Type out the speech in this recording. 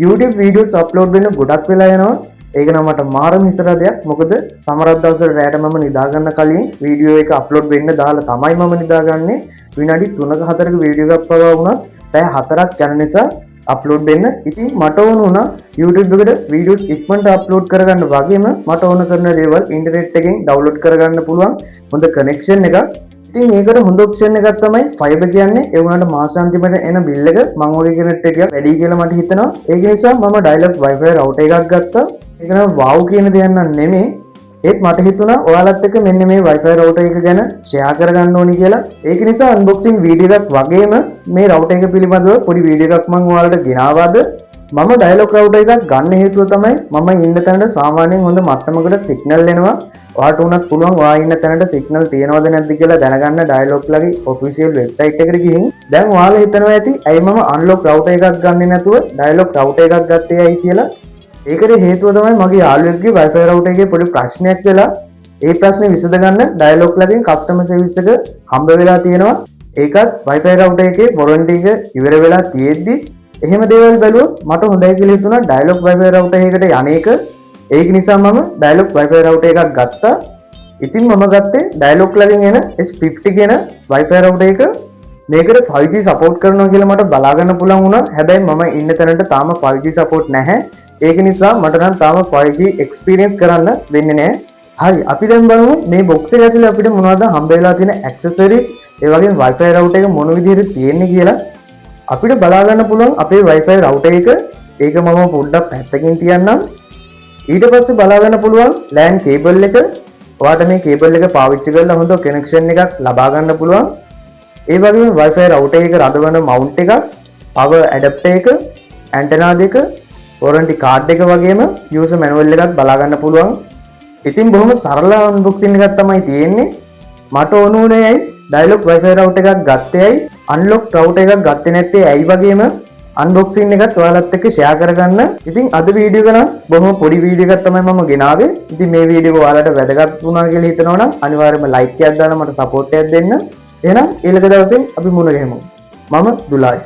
YouTube videos upload වෙන ගොඩක් වෙලා යනවා. ඒක නම් මට මාරම ඉස්සරහ දෙයක්. මොකද සමහරක් දවසට රැට මම නිදා ගන්න කලින් වීඩියෝ එක අප්ලෝඩ් වෙන්න දාලා තමයි මම නිදාගන්නේ. විනාඩි 3ක 4ක වීඩියෝ එකක් පවා වුණත් පැය 4ක් යන නිසා අප්ලෝඩ් වෙන්න. ඉතින් මට ඕන වුණා YouTube එකට වීඩියෝස් ඉක්මනට අප්ලෝඩ් කරගන්න වගේම මට ඕන කරන දේවල් ඉන්ටර්නෙට් එකෙන් ඩවුන්ලෝඩ් කරගන්න පුළුවන් හොඳ කනෙක්ෂන් එකක්. ඉතින් ඒකට හොඳ ඔප්ෂන් එකක් තමයි ෆයිබර් කියන්නේ. ඒ වුණාට මාසාන්තිමට එන බිල් එක මම ඔය කියන නෙට් එක වැඩි කියලා මට හිතෙනවා. ඒක නිසා මම ඩයලොග් Wi-Fi router එකක් ගත්තා. ඒක නම් wow කියන දෙයක් නන් නෙමෙයි. ඒත් මට හිතුණා ඔයාලත් එක්ක මෙන්න මේ Wi-Fi router එක ගැන ෂෙයා කරගන්න ඕනි කියලා. ඒක නිසා unboxing වීඩියෝ එකක් වගේම මේ router එක පිළිබඳව පොඩි වීඩියෝ එකක් මම ඔයාලට ගෙනාවාද. මම ඩයලොග් router එකක් ගන්න හේතුව තමයි මම ඉන්න තැනට සාමාන්‍යයෙන් හොඳ මට්ටමකට සිග්නල් එනවා. ඔයාට උනත් පුළුවන් ඔයා ඉන්න තැනට සිග්නල් තියෙනවද නැද්ද කියලා දැනගන්න ඩයලොග් ලගේ ඔෆිෂියල් වෙබ්සයිට් එකට ගිහින් දැන් ඔයාලා හිතනවා ඇති ඇයි මම අන්ලොක් රවුටර් එකක් ගන්නෙ නැතුව ඩයලොග් රවුටර් එකක් ගත්තේ ඇයි කියලා. ඒකට හේතුව තමයි මගේ යාළුවෙක්ගේ Wi-Fi රවුටර් එකේ පොඩි ප්‍රශ්නයක් වෙලා ඒ ප්‍රශ්නේ විසඳගන්න ඩයලොග් ලගෙන් කස්ටමර් සර්විස් එක හම්බ වෙලා තියෙනවා. ඒකත් Wi-Fi රවුටර් එකේ වොරන්ටි එක ඉවර වෙලා තියෙද්දි එහෙම දේවල් බැලුවොත් මට හොඳයි කියලා හිතුණා ඩයලොග් Wi-Fi රවුටර් එකකට යන්නේක. ඒක නිසා මම ඩයලොග් Wi-Fi රවුටර් එකක් ගත්තා. ඉතින් මම ගත්තේ ඩයලොග් ලගෙන් එන S50 කියන Wi-Fi රවුටර් එක. මේකට 5G සපෝට් කරනවා කියලා මට බලා ගන්න පුළුවන් වුණා. හැබැයි මම ඉන්න තැනට තාම 5G සපෝට් නැහැ. ඒක නිසා මට නම් තාම 5G එක්ස්පීරියන්ස් කරන්න වෙන්නේ නැහැ. හරි, අපි දැන් බලමු මේ බොක්ස් එක ඇතුලේ අපිට මොනවද හම්බ වෙලා තියෙන ඇක්සසරිස්, ඒ වගේම Wi-Fi රවුටර් එක මොන විදිහට තියෙන්නේ කියලා. අපිට බලා ගන්න පුළුවන් අපේ Wi-Fi රවුටර් එක. ඒක මම පොඩ්ඩක් පැත්තකින් තියන්නම්. ඊට පස්සේ බලා ගන්න පුළුවන් LAN කේබල් එක. ඔයාට මේ කේබල් එක පාවිච්චි කරලා හොඳ කනෙක්ෂන් එකක් ලබා ගන්න පුළුවන්. ඒ වගේම Wi-Fi router එක රඳවන mount එකක්, power adapter එක, antenna දෙක, warranty card එක වගේම user manual එකක් බලා ගන්න පුළුවන්. ඉතින් බොහොම සරල unboxing එකක් තමයි තියෙන්නේ. මට ඕන උනේ ඇයි ඩයලොග් Wi-Fi router එකක් ගත්තේ ඇයි, unlock router එකක් ගත්තේ නැත්තේ ඇයි වගේම unboxing එකත් ඔයාලත් එක්ක share කරගන්න. ඉතින් අද වීඩියෝ එක නම් බොහොම පොඩි වීඩියෝ එකක් තමයි මම ගෙනාවේ. ඉතින් මේ වීඩියෝ එක ඔයාලට වැදගත් වුණා කියලා හිතනවා නම් අනිවාර්යයෙන්ම like එකක් දාලා මට support එකක් දෙන්න. එහෙනම් ඊළඟ දවසේ අපි මුණ ගැහෙමු. මම දුලාජ්.